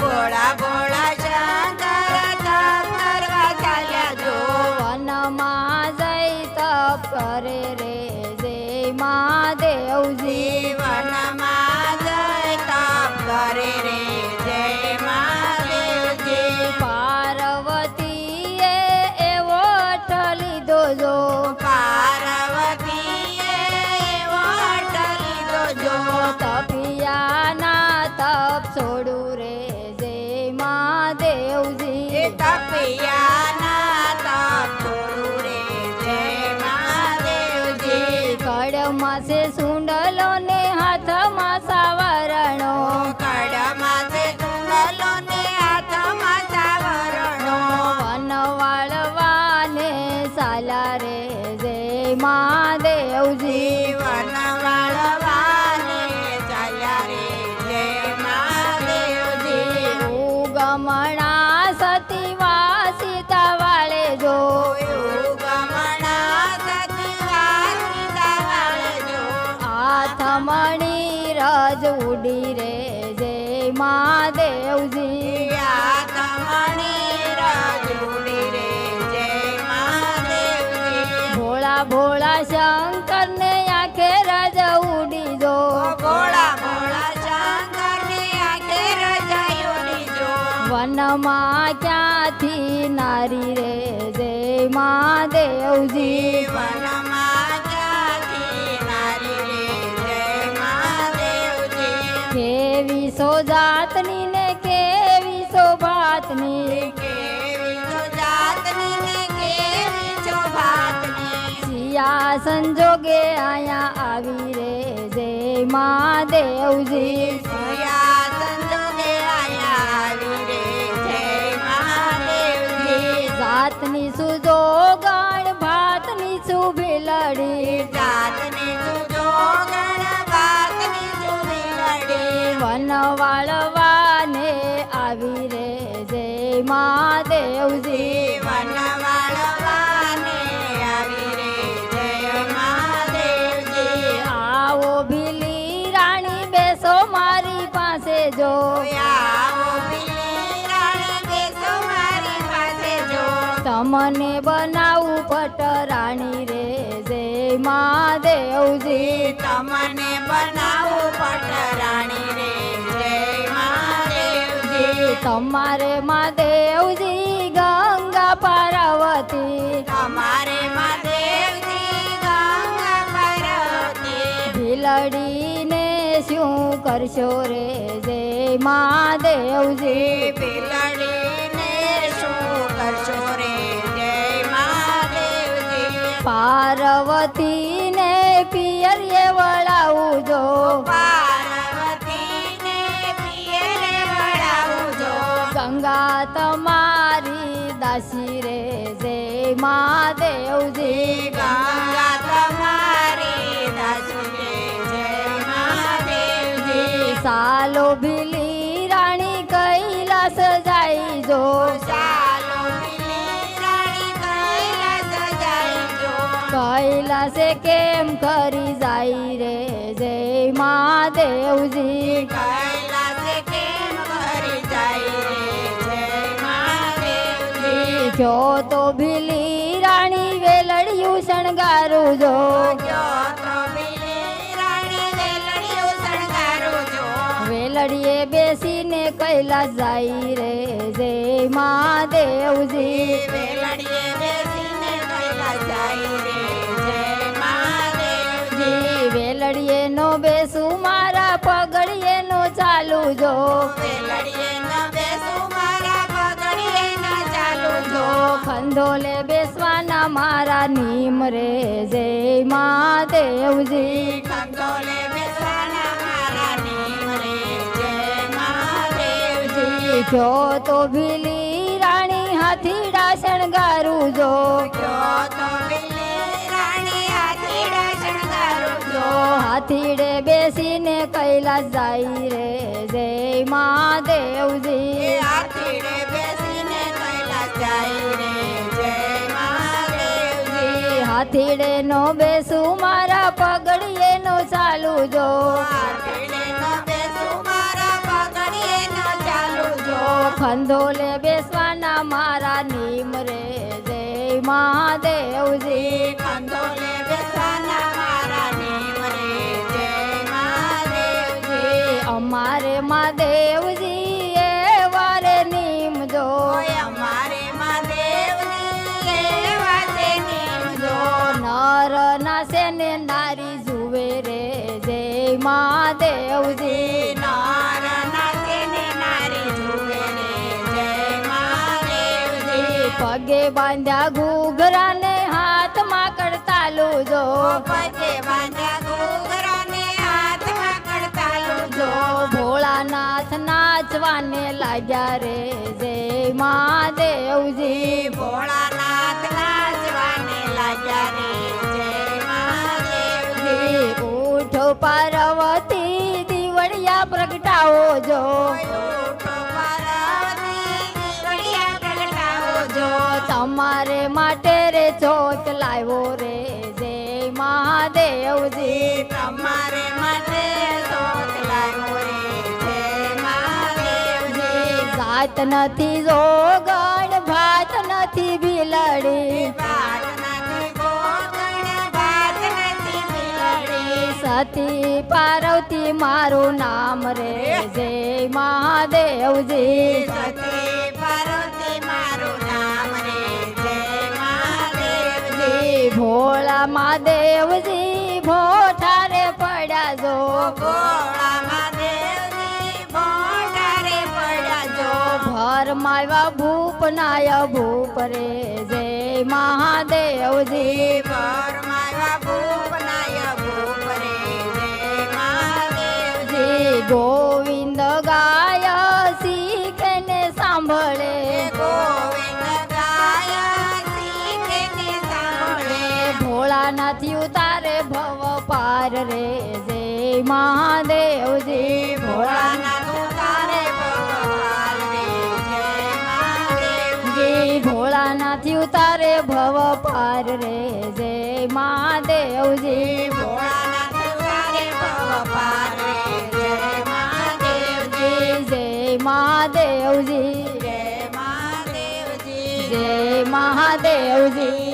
ભોળા ભોળા શંકર તપ કરવા ચાલ્યા જો વનમાં જઈ તપ કરે રે જય મહાદેવજી વનમાં જઈ તપ કરે રે જય મહાદેવજી પાર્વતીએ એવો અઠ લીધો જો પાર્વતીએ એવો અઠ લીધો જો તપિયાના તપ છોડું રે જય મહાદેવજી તપિયાના તપ છોડું રે જય મહાદેવજી કડમાં છે સુંડલો ને હાથમાં સાવરણો કડમાં છે સુંડલો ને હાથમાં સાવરણો વનવાળવાને સાલા રે જય મહાદેવજી વનવાળવાને ચાલ્યા રે જય મહાદેવજી ઉગમણા સતીવા સીતા વાળે જો ગમણા સતીવા સીતા વાળે જો હાથમણી રજ ઉડી રે જય મહાદેવજી યાતમણી રાજુડી રે જય મહાદેવજી ભોળા ભોળા શંકર ને આંખે રજ ઉડી જો ભોળા ભોળા શંકરની આંખે રજાયુડી જો વનમાં ક્યાંથી નારી રે જય મહાદેવજી વનમાં ક્યાંથી નારી રે જય મહાદેવજી કેવી સો જાતની ને કેવી સો ભાતની કેવી છો જાતની ને કેવી છો ભાતની સિયા સંજોગે આયા આવી રે જય મહાદેવજી સિયા સંજોગે આયા આવી રે જય મહાદેવજી જાતની સુજો ગણ ભાતની સુભીલડી જાતની સુજો ગણ ભાતની સુભીલડી વનવાળવાને આવી રે જય મહાદેવજી વનવાળવાને આવી રે જય મહાદેવજી આવો ભીલી રાણી બેસો મારી પાસે જો આવો ભીલી રાણી બેસો મારી પાસે જો તમને બનાવું પટરાણી રે જય મહાદેવજી તમને બનાવું પટરાણી રે જય મહાદેવજી તમારે મહાદેવજી ગંગા પાર્વતી તમારે મહાદેવજી ગંગા પાર્વતી ભીલડીને શું કરશો રે જય મહાદેવજી બિલાડીને શું કરશો રે જય મહાદેવજી પાર્વતીને પિયરીએ વળાવું જો પાર્વતીને પિયરે વળાવજો ગંગા તમારી દાસી રે જય મહાદેવજી ગંગા તમારી દાસી રે જય મહાદેવજી સાલો ભીલી રાણી કૈલાસ જાય જો ચાલો બિલી રાણી કૈલાસ જાયજો કૈલાસે કેમ કરી જાય રે જય મહાદેવજી કૈલાસે કેમ કરી જાય રે જય મહાદેવજી જો તો ભીલી રાણી વેલડિયું શણગારું જો જો તો બિલી રાણી વેલડીઓ શણગારું જો વેલડીએ બેસીને કૈલાસ જાય રે જય મહાદેવજી વેલડીએ બેસીને કૈલાસ જાય રે જય મહાદેવજી વેલડીએ નો બેસું મારા પગડીએ નો ચાલુ જો વેલડીએ ન બેસું મારા પગડીએ ન ચાલુ જો ખંડોલે બેસવાના મારા નીમ રે જય મહાદેવજી ખંડોલે બેસવાના મારા નીમ રે જય મહાદેવજી જો તો ભીલી રાણી હાથીડા શણગારું જો જો તો બિલી રાણી હાથીડા શણગારું જો હાથીડે બેસીને કૈલાસ જાય રે જય મહાદેવજી હાથીડે બેસીને કૈલાસ જાય રે જય મહાદેવજી હાથીડે નો બેસું મારા પગડીએ નો ચાલુ જો હાથીડે ન બેસું મારા પગડીએ ન ચાલુ જો ખંધોલે બેસવાના મારા નીમ રે જય મહાદેવજી ખંડોલે બેસવાના મારા નીમ રે જય મહાદેવજી અમારે મહાદેવજી એ વારે નીમ જો ઓય અમારે મહાદેવની એવા છે નીમ જો નર નાસે ને નારી જુએ રે જય મહાદેવજી નાર નાચે ને નારી જુએ રે જય મહાદેવજી પગે બાંધ્યા ઘૂઘરા ને હાથમાં કડતાલું જો પગે બાંધ્યા ઘૂઘરાને હાથમાં કડતાલું જો જો ભોળાનાથ નાચવાને લાગ્યા રે જય મહાદેવજી ભોળાનાથ નાચવાને લાગ્યા રે જય મહાદેવજી ઉઠો પાર્વતી દીવડિયા પ્રગટાવો જો ઉઠો પાર્વતી દીવડિયા પ્રગટાવો જો તમારે માટે રે ચોક લાવ્યો રે જય મહાદેવજી તમારે માટે સોત લાવ્યો રે જય મહાદેવજી જાત નથી જોગણ ભાત નથી બિલડી વાત નથી ગોગણ વાત નથી બિલડી સતી પાર્વતી મારું નામ રે જય મહાદેવજી સતી પાર્વતી મારું નામ રે જય મહાદેવજી ભોળા મહાદેવજી ભોઠારે પડ્યા જો ભોળા મહાદેવજી ભોંડારે પડ્યા જો ભર માવ્યા ભૂપ નાય ભૂપ રે જય મહાદેવજી પરમાયા ભૂપનાય ભૂપ રે જય મહાદેવજી ગોવિંદ ગાય શીખે ને સાંભળે ગોવિંદ ગાય શીખે ને સાંભળે ભોળાનાથી ઉતારે ભવ પાર રે જય મહાદેવજી ભોળાનાથ ઉતારે ભગવાન રે જય મહાદેવજી ભોળાનાથી ઉતારે ભવ પાર રે જય મહાદેવજી ભોળાનાથ ઉતારે ભગવાન રે જય મહાદેવજી જય મહાદેવજી જય મહાદેવજી જય મહાદેવજી